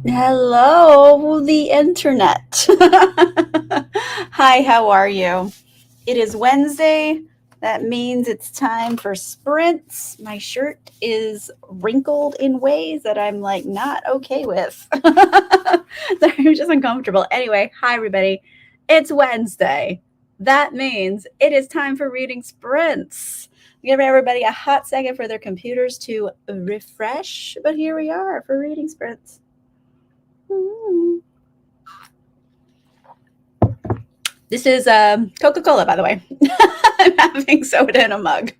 Hello, the internet. Hi, how are you? It is Wednesday. That means it's time for sprints. My shirt is wrinkled in ways that I'm like not okay with. They're just uncomfortable. Anyway, hi, everybody. It's Wednesday. That means it is time for reading sprints. Give everybody a hot second for their computers to refresh, but here we are for reading sprints. This is Coca-Cola, by the way. I'm having soda in a mug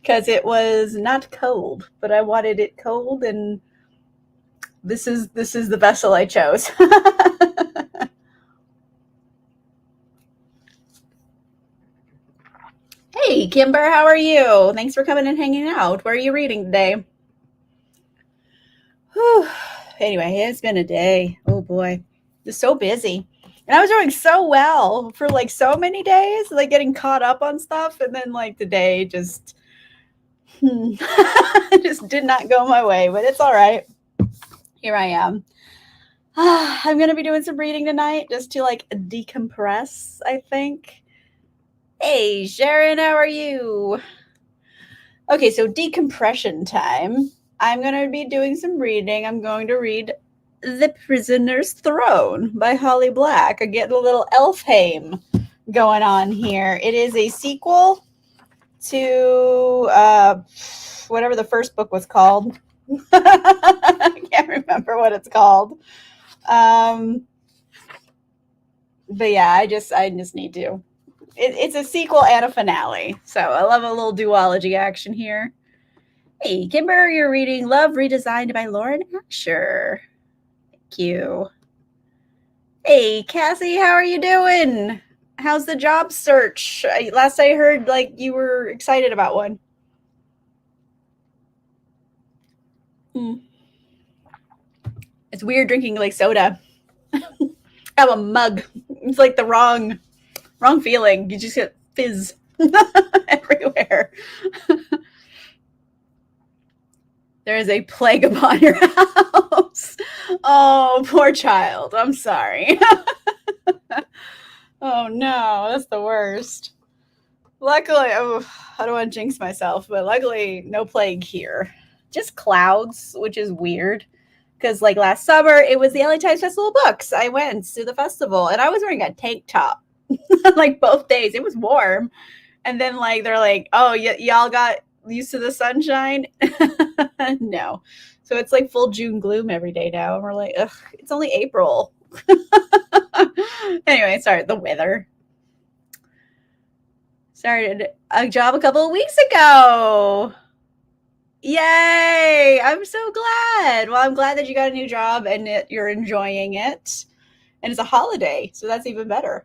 because it was not cold, but I wanted it cold, and this is the vessel I chose. Hey, Kimber, how are you? Thanks for coming and hanging out. What are you reading today? Whew. Anyway, it's been a day. Oh boy, just so busy. And I was doing so well for like so many days, like getting caught up on stuff, and then like today just just did not go my way, but it's all right. Here I am. I'm going to be doing some reading tonight just to like decompress, I think. Hey, Sharon, how are you? Okay, so decompression time. I'm going to be doing some reading. I'm going to read The Prisoner's Throne by Holly Black. I get a little Elfhame going on here. It is a sequel to whatever the first book was called. I can't remember what it's called. But yeah, I just need to. It's a sequel and a finale, so I love a little duology action here. Hey, Kimber, you're reading Love Redesigned by Lauren Asher. Thank you. Hey, Cassie, how are you doing? How's the job search? Last I heard, like you were excited about one. Hmm. It's weird drinking like soda out of a mug. It's like the wrong feeling. You just get fizz everywhere. There is a plague upon your house. Oh, poor child. I'm sorry. Oh no, that's the worst. Luckily, oh, I don't want to jinx myself, but luckily, no plague here. Just clouds, which is weird. Because, like, last summer, it was the LA Times Festival of Books. I went to the festival and I was wearing a tank top like both days. It was warm. And then, like, they're like, oh, y'all got used to the sunshine? No. So it's like full June gloom every day now. And we're like, ugh, it's only April. Anyway, sorry, the weather. Started a job a couple of weeks ago. Yay! I'm so glad. Well, I'm glad that you got a new job and you're enjoying it. And it's a holiday, so that's even better.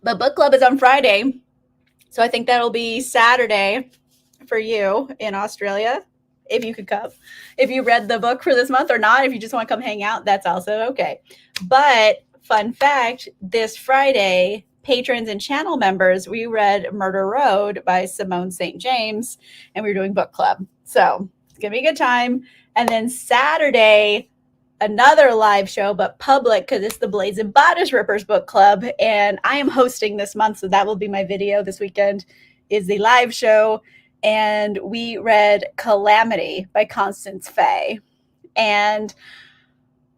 But book club is on Friday, so I think that'll be Saturday for you in Australia, if you could come. If you read the book for this month or not, if you just want to come hang out, that's also okay. But fun fact, this Friday, patrons and channel members, we read Murder Road by Simone St. James, and we were doing book club. So it's going to be a good time. And then Saturday, another live show, but public because it's the Blades and Bodice Rippers book club, and I am hosting this month, so that will be my video this weekend. Is the live show, and we read Calamity by Constance Fay, and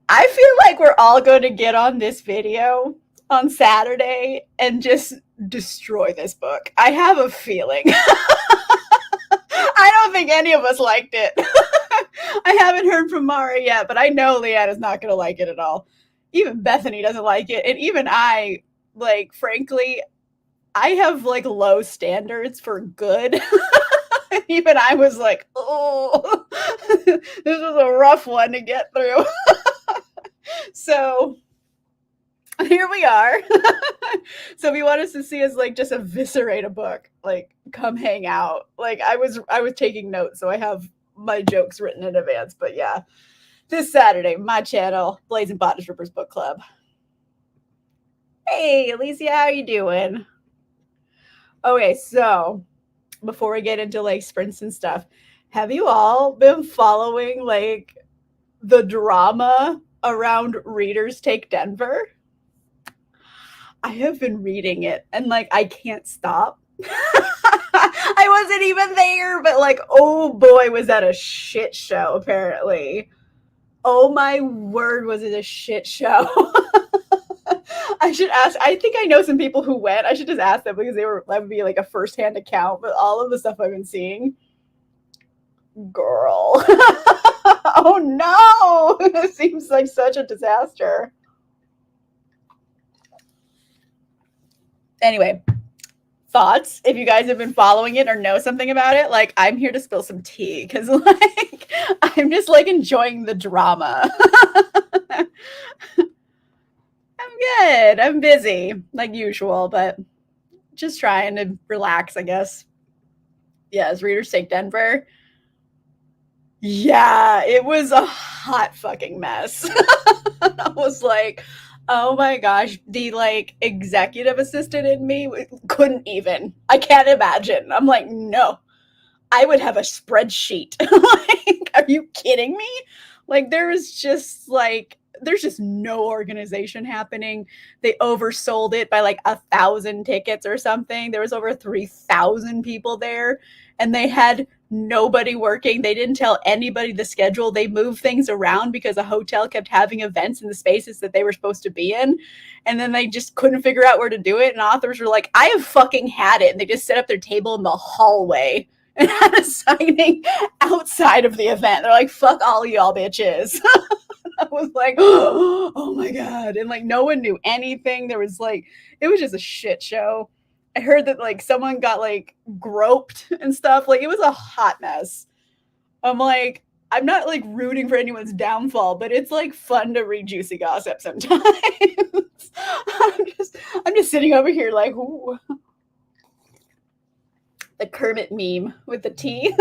I feel like we're all going to get on this video on Saturday and just destroy this book. I have a feeling. I don't think any of us liked it. I haven't heard from Mara yet, but I know Leanne is not going to like it at all. Even Bethany doesn't like it. And even I, like, frankly, I have like low standards for good. Even I was like, oh, this was a rough one to get through. So here we are. So if you want us to see us like just eviscerate a book, like come hang out. Like I was taking notes, so I have my jokes written in advance. But yeah, this Saturday, my channel, Blades and Bodice Rippers Book Club. Hey, Alicia, how you doing? Okay, so before we get into like sprints and stuff, Have you all been following like the drama around Readers Take Denver? I have been reading it and like I can't stop. I wasn't even there, but like, oh boy, was that a shit show, apparently. Oh my word, was it a shit show? I should ask. I think I know some people who went. I should just ask them because that would be like a firsthand account. But all of the stuff I've been seeing, girl. Oh no! It seems like such a disaster. Anyway, thoughts? If you guys have been following it or know something about it, like I'm here to spill some tea because like I'm just like enjoying the drama. I'm good. I'm busy like usual, but just trying to relax, I guess. Yes, Readers Take Denver. Yeah, it was a hot fucking mess. I was like, oh my gosh, the like executive assistant in me couldn't even. I can't imagine. I'm like, no, I would have a spreadsheet. Like, are you kidding me? Like, there's just no organization happening. They oversold it by like 1,000 tickets or something. There was over 3,000 people there, and they had nobody working. They didn't tell anybody the schedule. They moved things around because a hotel kept having events in the spaces that they were supposed to be in. And then they just couldn't figure out where to do it. And authors were like, I have fucking had it. And they just set up their table in the hallway and had a signing outside of the event. They're like, fuck all y'all bitches. I was like, oh my God. And like, no one knew anything. There was like, it was just a shit show. I heard that like someone got like groped and stuff. Like, it was a hot mess. I'm like, I'm not like rooting for anyone's downfall, but it's like fun to read juicy gossip sometimes. I'm just sitting over here like, ooh. The Kermit meme with the tea.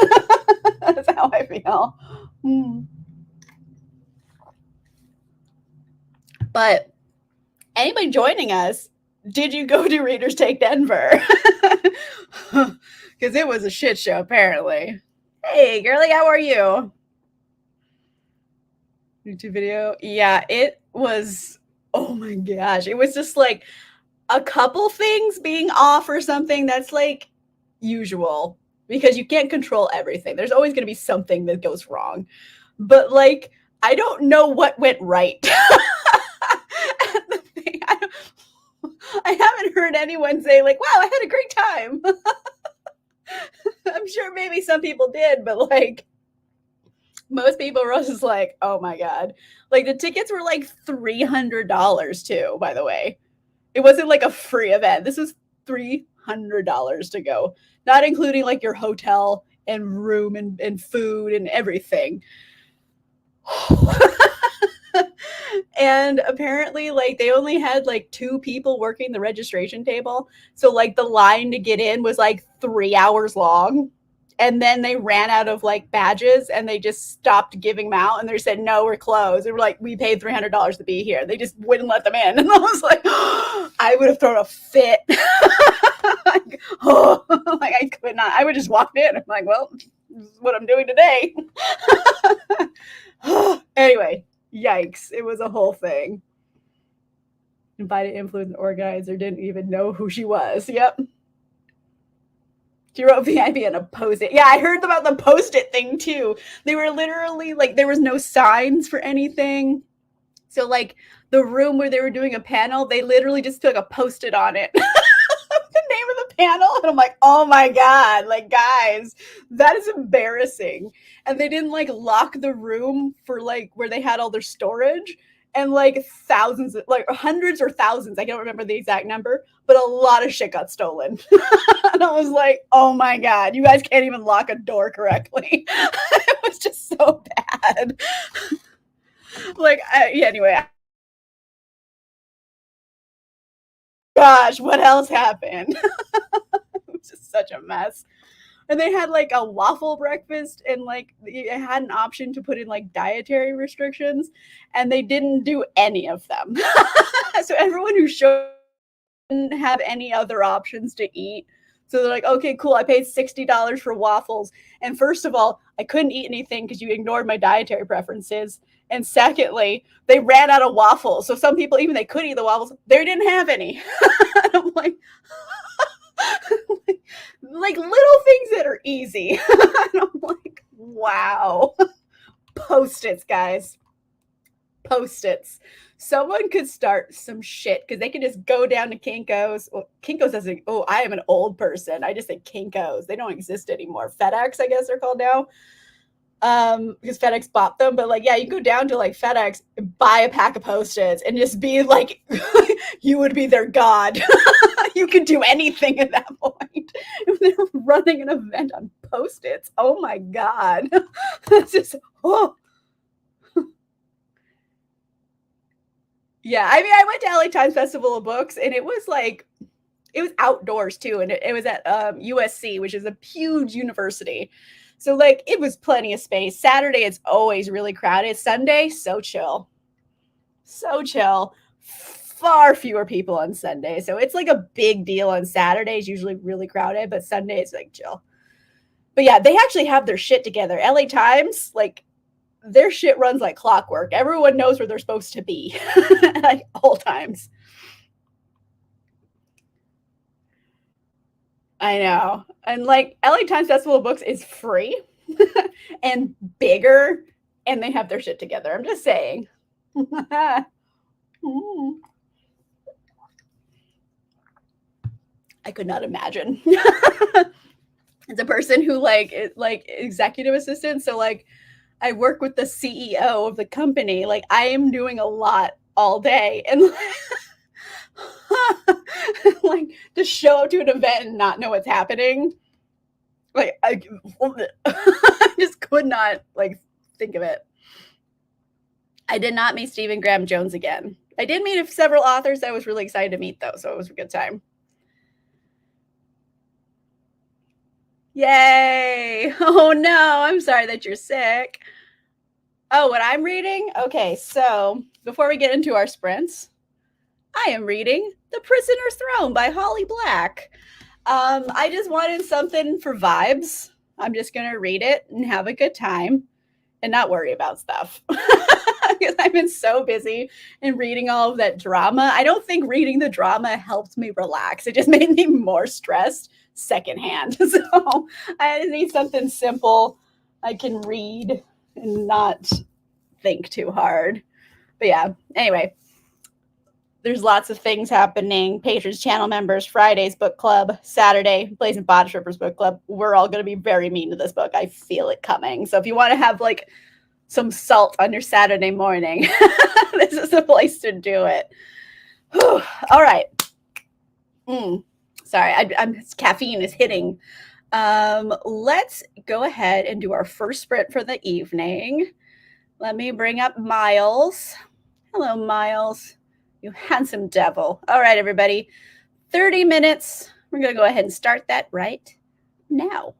That's how I feel. But anybody joining us, did you go to Readers Take Denver? Because it was a shit show, apparently. Hey, girly, how are you? YouTube video? Yeah, it was, oh my gosh. It was just like a couple things being off or something. That's like usual because you can't control everything. There's always going to be something that goes wrong. But like, I don't know what went right. I haven't heard anyone say like, wow, I had a great time. I'm sure maybe some people did, but like most people were just like, oh my God. Like the tickets were like $300 too, by the way. It wasn't like a free event. This was $300 to go, not including like your hotel and room and food and everything. And apparently like they only had like 2 people working the registration table. So like the line to get in was like 3 hours long. And then they ran out of like badges and they just stopped giving them out and they said, no, we're closed. They were like, we paid $300 to be here. They just wouldn't let them in. And I was like, oh, I would have thrown a fit. Like, oh, like I could not. I would just walked in. I'm like, well, this is what I'm doing today. Anyway, yikes. It was a whole thing. Invited influencer organizer didn't even know who she was. Yep. She wrote VIP on a post-it. Yeah, I heard about the post-it thing too. They were literally like, there was no signs for anything. So like the room where they were doing a panel, they literally just took a post-it on it. The name of the panel. And I'm like, oh my God, like guys, that is embarrassing. And they didn't like lock the room for like where they had all their storage. And like thousands, like hundreds or thousands, I don't remember the exact number, but a lot of shit got stolen. And I was like, oh my God, you guys can't even lock a door correctly. It was just so bad. Like, anyway. Gosh, what else happened? It was just such a mess. And they had like a waffle breakfast and like it had an option to put in like dietary restrictions and they didn't do any of them. So everyone who showed didn't have any other options to eat. So they're like, okay, cool. I paid $60 for waffles. And first of all, I couldn't eat anything because you ignored my dietary preferences. And secondly, they ran out of waffles. So some people, even they could eat the waffles, they didn't have any. I'm like, like little things that are easy. And I'm like, wow. Post-its, guys. Post-its. Someone could start some shit because they can just go down to Kinko's. Well, Kinko's doesn't. Oh, I am an old person. I just say Kinko's. They don't exist anymore. FedEx, I guess they're called now. Because FedEx bought them. But like, yeah, you go down to like FedEx, buy a pack of Post-its, and just be like, you would be their god. You could do anything at that point. They're running an event on Post-its. Oh my god, that's just oh. Yeah, I mean, I went to LA Times Festival of Books, and it was like it was outdoors too, and it was at USC, which is a huge university. So like it was plenty of space. Saturday it's always really crowded. Sunday so chill, so chill. Far fewer people on Sunday, so it's like a big deal on Saturdays. Usually really crowded, but Sunday is like chill. But yeah, they actually have their shit together. LA Times, like their shit runs like clockwork. Everyone knows where they're supposed to be at all times. I know. And like LA Times Festival of Books is free and bigger, and they have their shit together. I'm just saying. I could not imagine. As a person who like executive assistant, so like I work with the CEO of the company. Like I am doing a lot all day, and like to show up to an event and not know what's happening. Like I just could not like think of it. I did not meet Stephen Graham Jones again. I did meet several authors I was really excited to meet though, so it was a good time. Yay! Oh no, I'm sorry that you're sick. Oh, what I'm reading? Okay, so before we get into our sprints, I am reading The Prisoner's Throne by Holly Black. I just wanted something for vibes. I'm just gonna read it and have a good time and not worry about stuff. Because I've been so busy in reading all of that drama. I don't think reading the drama helped me relax. It just made me more stressed secondhand. So I just need something simple I can read and not think too hard. But yeah, anyway, there's lots of things happening. Patrons, channel members, Friday's book club, Saturday, Blazing Bottom Strippers book club. We're all going to be very mean to this book. I feel it coming. So if you want to have like some salt on your Saturday morning, this is the place to do it. Whew. All right. Sorry, caffeine is hitting. Let's go ahead and do our first sprint for the evening. Let me bring up Miles. Hello, Miles. You handsome devil. All right, everybody. 30 minutes. We're going to go ahead and start that right now.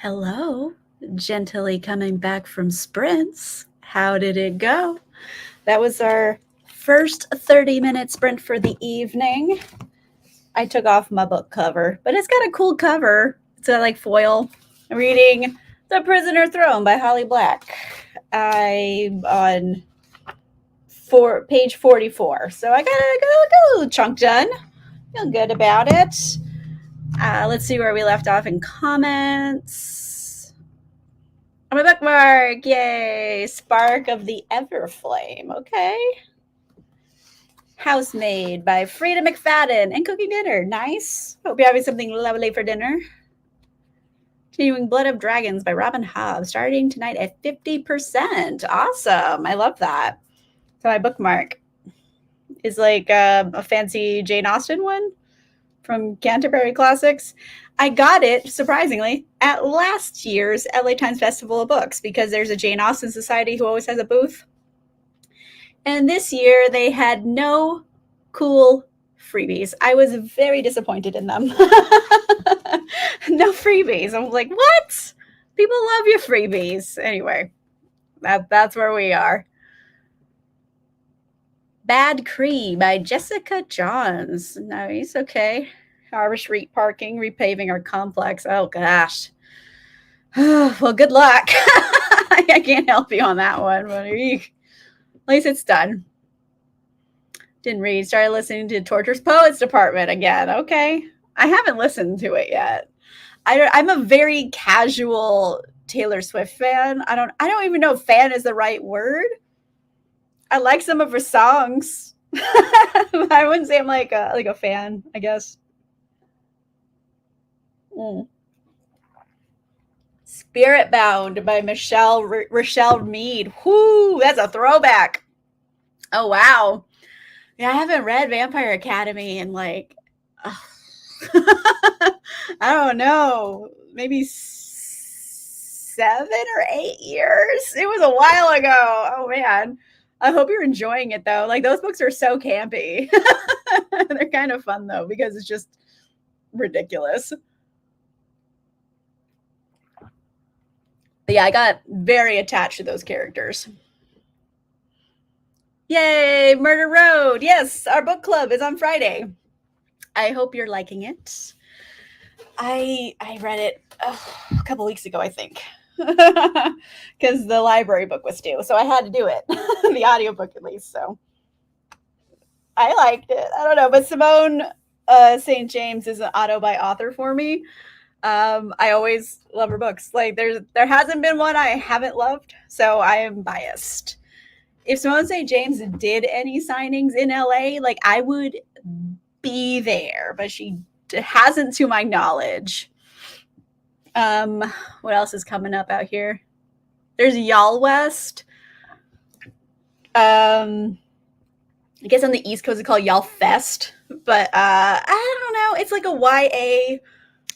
Hello, gently coming back from sprints. How did it go? That was our first 30-minute sprint for the evening. I took off my book cover, but it's got a cool cover. It's got like foil. I'm reading The Prisoner Throne by Holly Black. I'm on page 44, so I got a little chunk done. Feel good about it. Let's see where we left off in comments. I'm a bookmark. Yay. Spark of the Everflame. Okay. Housemaid by Frida McFadden and cooking dinner. Nice. Hope you're having something lovely for dinner. Continuing Blood of Dragons by Robin Hobb, starting tonight at 50%. Awesome. I love that. So my bookmark is like a fancy Jane Austen one from Canterbury Classics. I got it, surprisingly, at last year's LA Times Festival of Books because there's a Jane Austen Society who always has a booth. And this year they had no cool freebies. I was very disappointed in them. No freebies. I'm like, what? People love your freebies. Anyway, that's where we are. Bad Cree by Jessica Johns. Nice. Okay. Harbor Street parking, repaving our complex. Oh, gosh. Well, good luck. I can't help you on that one, but at least it's done. Didn't read. Started listening to Torture's Poets Department again. Okay. I haven't listened to it yet. I'm a very casual Taylor Swift fan. I don't even know if fan is the right word. I like some of her songs. I wouldn't say I'm like a fan, I guess. Spirit Bound by Rochelle Mead. Whoo, that's a throwback. Oh, wow. Yeah, I haven't read Vampire Academy in like, I don't know, maybe 7 or 8 years. It was a while ago. Oh, man. I hope you're enjoying it, though. Like, those books are so campy. They're kind of fun, though, because it's just ridiculous. But yeah, I got very attached to those characters. Yay, Murder Road. Yes, our book club is on Friday. I hope you're liking it. I read it a couple weeks ago, I think, because the library book was due, so I had to do it, the audiobook at least. So I liked it. I don't know, but Simone St. James is an auto by author for me. I always love her books. Like there hasn't been one I haven't loved, so I am biased. If Simone St. James did any signings in LA, like I would be there, but she hasn't to my knowledge. What else is coming up out here? There's Y'all West. I guess on the East Coast it's called Y'all Fest, but I don't know. It's like a YA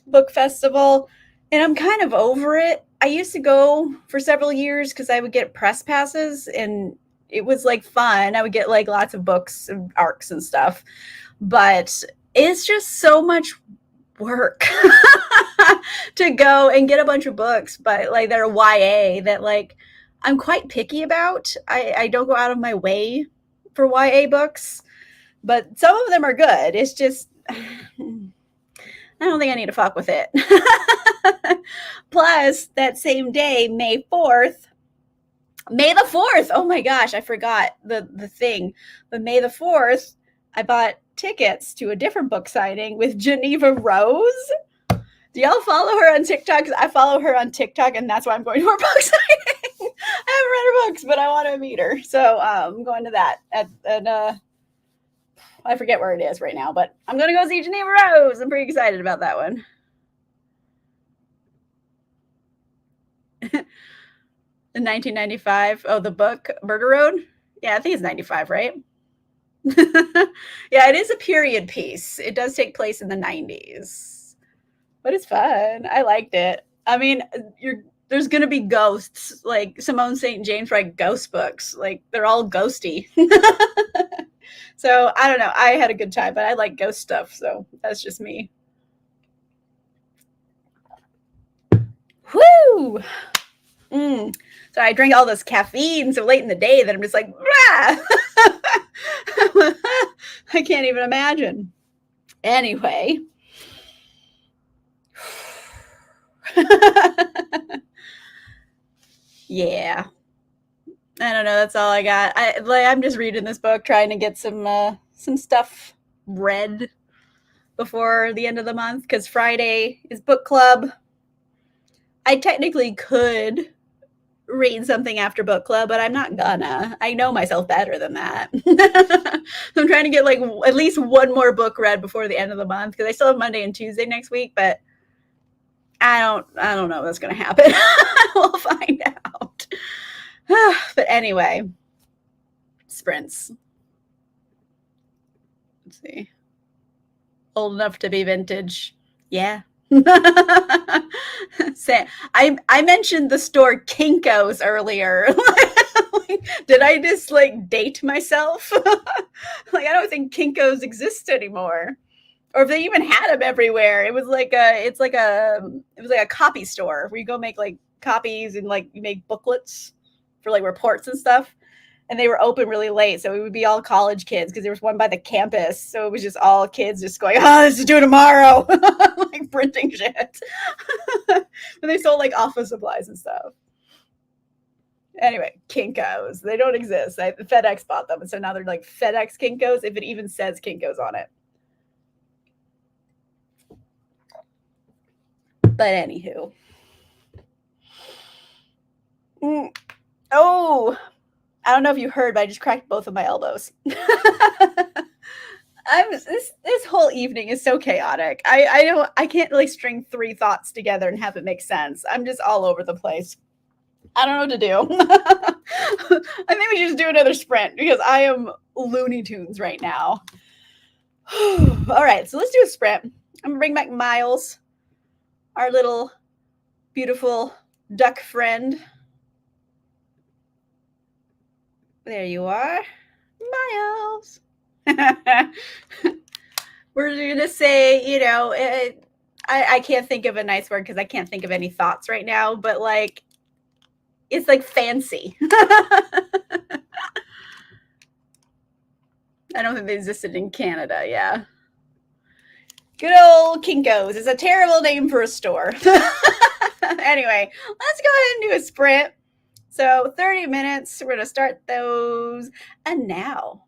book festival, and I'm kind of over it. I used to go for several years because I would get press passes, and it was like fun. I would get like lots of books and arcs and stuff, but it's just so much work to go and get a bunch of books, but like they're YA that like I'm quite picky about. I don't go out of my way for YA books, but some of them are good. It's just I don't think I need to fuck with it. Plus, that same day, May the 4th. Oh my gosh, I forgot the thing. But May the 4th, I bought tickets to a different book signing with Geneva Rose. Do y'all follow her on TikTok? Because I follow her on TikTok, and that's why I'm going to her book signing. I haven't read her books, but I want to meet her. So I'm going to that I forget where it is right now, but I'm going to go see Geneva Rose. I'm pretty excited about that one. In 1995. Oh, the book, Murder Road? Yeah, I think it's 95, right? Yeah, it is a period piece. It does take place in the 90s. But it's fun. I liked it. I mean, there's going to be ghosts. Like Simone St. James write ghost books. Like they're all ghosty. So I don't know. I had a good time, but I like ghost stuff. So that's just me. Whoo! So I drank all this caffeine so late in the day that I'm just like, I can't even imagine. Anyway. Yeah. I don't know. That's all I got. I'm just reading this book, trying to get some stuff read before the end of the month because Friday is book club. I technically could read something after book club, but I'm not gonna. I know myself better than that. I'm trying to get like at least one more book read before the end of the month because I still have Monday and Tuesday next week, but I don't know what's gonna happen. We'll find out. But anyway, sprints. Let's see. Old enough to be vintage. Yeah. I mentioned the store Kinko's earlier. Did I just like date myself? Like I don't think Kinko's exist anymore, or if they even had them everywhere. It was like a copy store where you go make like copies and like you make booklets for like reports and stuff. And they were open really late, so it would be all college kids because there was one by the campus. So it was just all kids just going, "Oh, this is due tomorrow," like printing shit. And they sold like office supplies and stuff. Anyway, Kinkos. They don't exist. FedEx bought them, and so now they're like FedEx Kinkos, if it even says Kinkos on it. But anywho. Oh, I don't know if you heard, but I just cracked both of my elbows. This whole evening is so chaotic. I can't really string three thoughts together and have it make sense. I'm just all over the place. I don't know what to do. I think we should just do another sprint because I am Looney Tunes right now. All right, so let's do a sprint. I'm gonna bring back Miles, our little beautiful duck friend. There you are, Miles. We're gonna say, I can't think of a nice word because I can't think of any thoughts right now, but like it's like fancy. I don't think they existed in Canada. Yeah. Good old Kinko's is a terrible name for a store. Anyway, let's go ahead and do a sprint. So 30 minutes. We're going to start those. And now.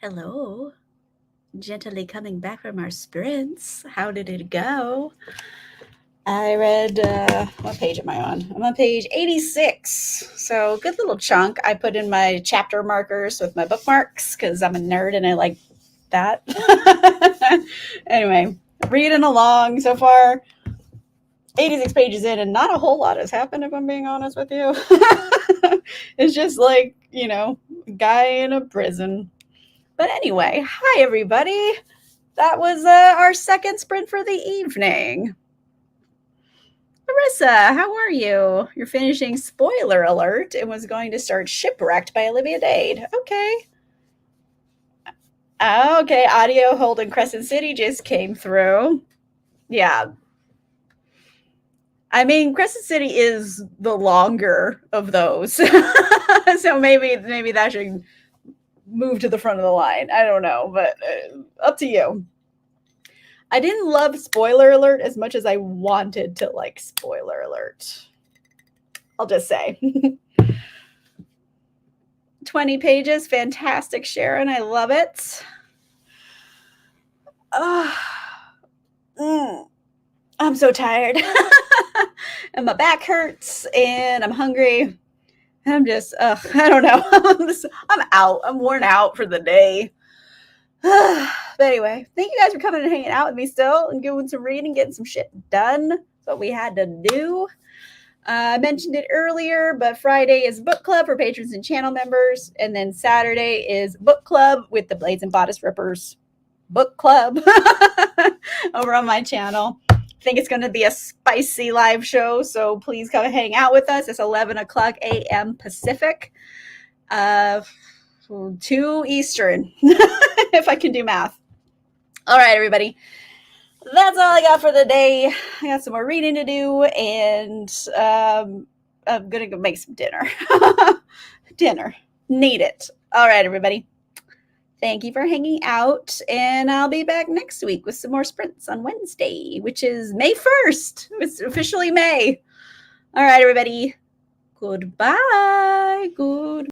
Hello. Gently coming back from our sprints. How did it go? I read, what page am I on? I'm on page 86. So, good little chunk. I put in my chapter markers with my bookmarks because I'm a nerd and I like that. Anyway, reading along so far. 86 pages in, and not a whole lot has happened, if I'm being honest with you. It's just like, guy in a prison. But anyway, hi, everybody. That was our second sprint for the evening. Marissa, how are you? You're finishing Spoiler Alert and was going to start Shipwrecked by Olivia Dade. Okay. Okay, Audio Hold in Crescent City just came through. Yeah. I mean, Crescent City is the longer of those. So maybe that should move to the front of the line. I don't know, but up to you. I didn't love Spoiler Alert as much as I wanted to like Spoiler Alert. I'll just say. 20 pages. Fantastic, Sharon. I love it. I'm so tired. And my back hurts and I'm hungry. I'm just, I don't know. I'm out. I'm worn out for the day. But anyway, thank you guys for coming and hanging out with me still and doing some reading, getting some shit done. That's what we had to do. I mentioned it earlier, but Friday is book club for patrons and channel members. And then Saturday is book club with the Blades and Bodice Rippers book club over on my channel. I think it's going to be a spicy live show, so please come hang out with us. It's 11 o'clock a.m. Pacific, 2 Eastern, if I can do math. All right, everybody. That's all I got for the day. I got some more reading to do, and I'm going to go make some dinner. Dinner. Need it. All right, everybody. Thank you for hanging out, and I'll be back next week with some more sprints on Wednesday, which is May 1st. It's officially May. All right, everybody. Goodbye. Good.